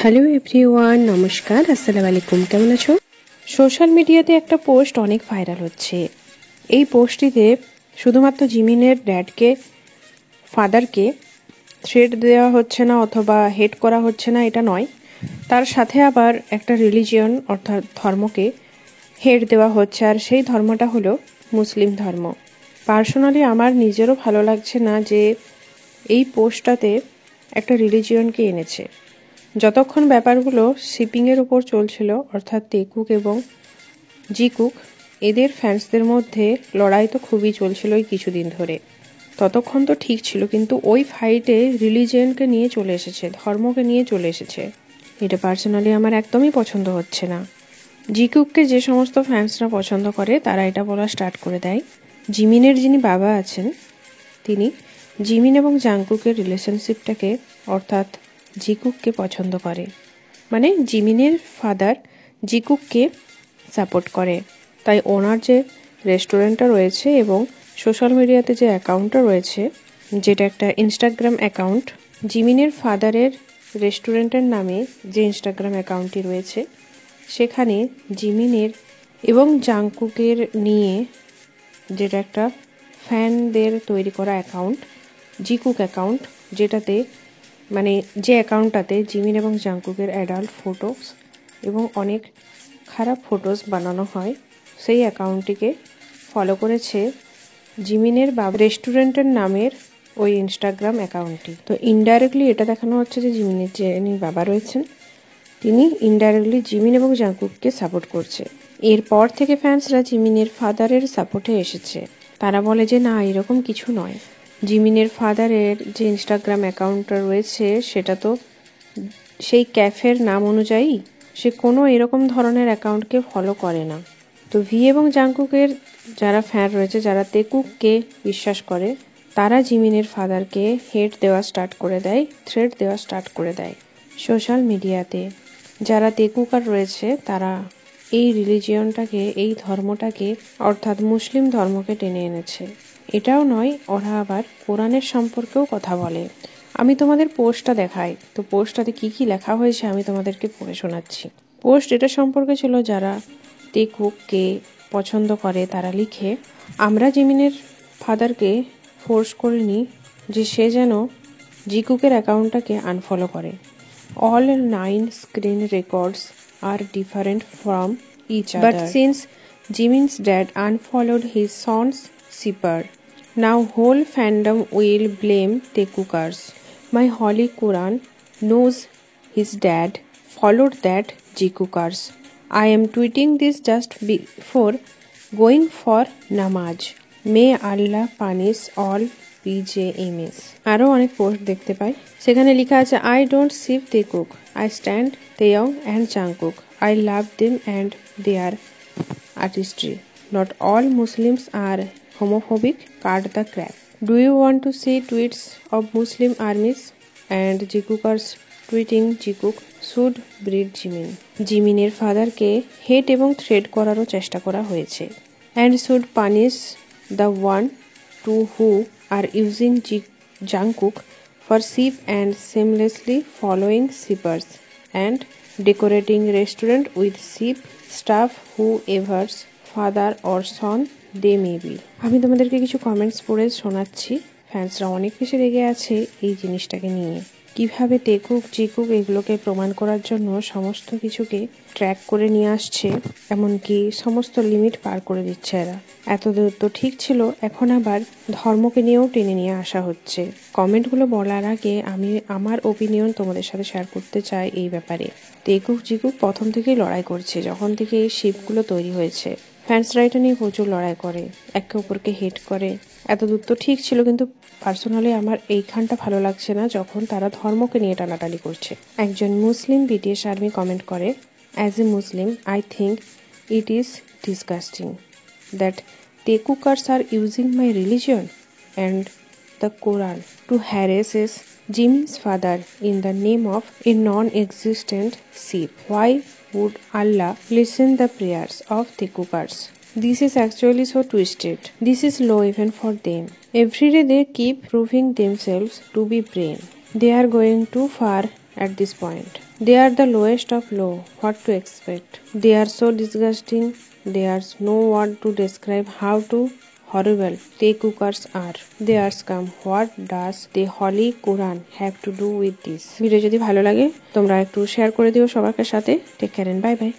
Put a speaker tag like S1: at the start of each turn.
S1: Hello everyone, নমস্কার, আসসালামু আলাইকুম। কেমন আছো? সোশ্যাল মিডিয়াতে একটা পোস্ট অনেক ভাইরাল হচ্ছে। এই পোস্টটিতে শুধুমাত্র জিমিনের ফাদারকে থ্রেট দেওয়া হচ্ছে না অথবা হেট করা হচ্ছে না, এটা নয়, তার সাথে আবার একটা রিলিজিয়ন অর্থাৎ ধর্মকে হেট দেওয়া হচ্ছে, আর সেই ধর্মটা হলো মুসলিম ধর্ম। পার্সোনালি আমার নিজেরও ভালো লাগছে না যে এই পোস্টটাতে একটা রিলিজিয়নকে এনেছে। যতক্ষণ ব্যাপারগুলো শিপিংয়ের ওপর চলছিল, অর্থাৎ তেকুক এবং জিকুক, এদের ফ্যান্সদের মধ্যে লড়াই তো খুবই চলছিল এই কিছুদিন ধরে, ততক্ষণ তো ঠিক ছিল, কিন্তু ওই ফাইটে রিলিজিয়নকে নিয়ে চলে এসেছে, ধর্মকে নিয়ে চলে এসেছে। এটা পার্সোনালি আমার একদমই পছন্দ হচ্ছে না। জিকুককে যে সমস্ত ফ্যান্সরা পছন্দ করে তারা এটা বলা স্টার্ট করে দেয়, জিমিনের যিনি বাবা আছেন তিনি জিমিন এবং জাংকুকের রিলেশনশিপটাকে অর্থাৎ জিকুককে পছন্দ করে, মানে জিমিনের ফাদার জিকুককে সাপোর্ট করে। তাই ওনার যে রেস্টুরেন্টটা রয়েছে এবং সোশ্যাল মিডিয়াতে যে অ্যাকাউন্টটা রয়েছে, যেটা একটা ইনস্টাগ্রাম অ্যাকাউন্ট, জিমিনের ফাদারের রেস্টুরেন্টের নামে যে ইনস্টাগ্রাম অ্যাকাউন্টটি রয়েছে, সেখানে জিমিনের এবং জাংকুকের নিয়ে, যেটা একটা ফ্যানদের তৈরি করা অ্যাকাউন্ট, জিকুক অ্যাকাউন্ট, যেটাতে মানে যে অ্যাকাউন্টটাতে জিমিন এবং জাংকুকের অ্যাডাল্ট ফটোস এবং অনেক খারাপ ফটোস বানানো হয়, সেই অ্যাকাউন্টটিকে ফলো করেছে জিমিনের রেস্টুরেন্টের নামের ওই ইনস্টাগ্রাম অ্যাকাউন্টটি। তো ইনডাইরেক্টলি এটা দেখানো হচ্ছে যে জিমিনের যিনি বাবা রয়েছেন তিনি ইনডাইরেক্টলি জিমিন এবং জাংকুককে সাপোর্ট করছে। এরপর থেকে ফ্যান্সরা জিমিনের ফাদারের সাপোর্টে এসেছে। তারা বলে যে না, এরকম কিছু নয়, জিমিনের ফাদারের যে ইনস্টাগ্রাম অ্যাকাউন্টটা রয়েছে সেটা তো সেই ক্যাফের নাম অনুযায়ী, সে কোনো এরকম ধরনের অ্যাকাউন্টকে ফলো করে না। তো ভি এবং জাংকুকের যারা ফ্যান রয়েছে, যারা তেকুককে বিশ্বাস করে, তারা জিমিনের ফাদারকে হেট দেওয়া স্টার্ট করে দেয়, থ্রেট দেওয়া স্টার্ট করে দেয় সোশ্যাল মিডিয়াতে। যারা তেকুকার রয়েছে তারা এই রিলিজিয়নটাকে, এই ধর্মটাকে অর্থাৎ মুসলিম ধর্মকে টেনে এনেছে। এটাও নয়, ওরা আবার কোরআনের সম্পর্কেও কথা বলে। আমি তোমাদের পোস্টটা দেখাই, তো পোস্টটাতে কি কি লেখা হয়েছে আমি তোমাদেরকে পড়ে শোনাচ্ছি। পোস্ট এটা সম্পর্কে ছিল, যারা তেকুককে পছন্দ করে তারা লিখে, আমরা জিমিনের ফাদারকে ফোর্স করিনি যে সে যেন জিকুকের অ্যাকাউন্টটাকে আনফলো করে। All 9 screen records are different from each other. But since Jimin's dad unfollowed his son's shipper, now whole fandom will blame Tekukars. My holy Quran knows his dad followed that Jikukars. I am tweeting this just before going for namaz. May Allah punish all PJMS. আরও অনেক post দেখতে পাই, সেখানে লেখা আছে, I don't ship Tekuk, I stand Taeyong and Jungkook. I love them and their artistry. Not all Muslims are homophobic. Cut the crap. Do you want to see tweets of Muslim armies and Jikukers tweeting Jikuk should breed Jimin? জিমিনের ফাদারকে হেট এবং threat করারও চেষ্টা করা হয়েছে, and should punish the one to who are using Jungkook for ship and shamelessly following shippers and decorating restaurant with ship staff whoever's father or son they may be. আমি তোমাদেরকে কিছু comments পড়ে শোনাচ্ছি। ফ্যান্সরা অনেক বেশি রেগে আছে এই জিনিসটাকে নিয়ে। কিভাবে তেকুক জিকুক এগুলোকে প্রমাণ করার জন্য সমস্ত কিছুকে ট্র্যাক করে নিয়ে আসছে, এমনকি সমস্ত লিমিট পার করে দিচ্ছে এরা। এতদূর তো ঠিক ছিল, এখন আবার ধর্মকে নিয়েও টেনে নিয়ে আসা হচ্ছে। কমেন্টগুলো বলার আগে আমি আমার ওপিনিয়ন তোমাদের সাথে শেয়ার করতে চাই এই ব্যাপারে। তেকুক জিকুক প্রথম থেকেই লড়াই করছে, যখন থেকে এই শিপগুলো তৈরি হয়েছে। ফ্যান্সরা এটা নিয়ে প্রচুর লড়াই করে, একে অপরকে হেট করে। এতদূর তো ঠিক ছিল, কিন্তু পার্সোনালি আমার এইখানটা ভালো লাগছে না যখন তারা ধর্মকে নিয়ে টানাটানি করছে। একজন মুসলিম বিটিএস আর্মি কমেন্ট করে, as a Muslim I think it is disgusting that Tekukars are using my religion and the Quran to harass Jimin's father in the name of a non-existent ship. Why would Allah listen the prayers of Tekukars? This is actually so twisted. This is low even for them. Every day they keep proving themselves to be brain. They are going too far at this point. They are the lowest of low. What to expect? They are so disgusting. There's no word to describe how to horrible they cookers are. They are scum. What does the Holy Quran have to do with this? Video যদি ভালো লাগে তোমরা একটু share করে দিও সবার সাথে। Take care and bye by.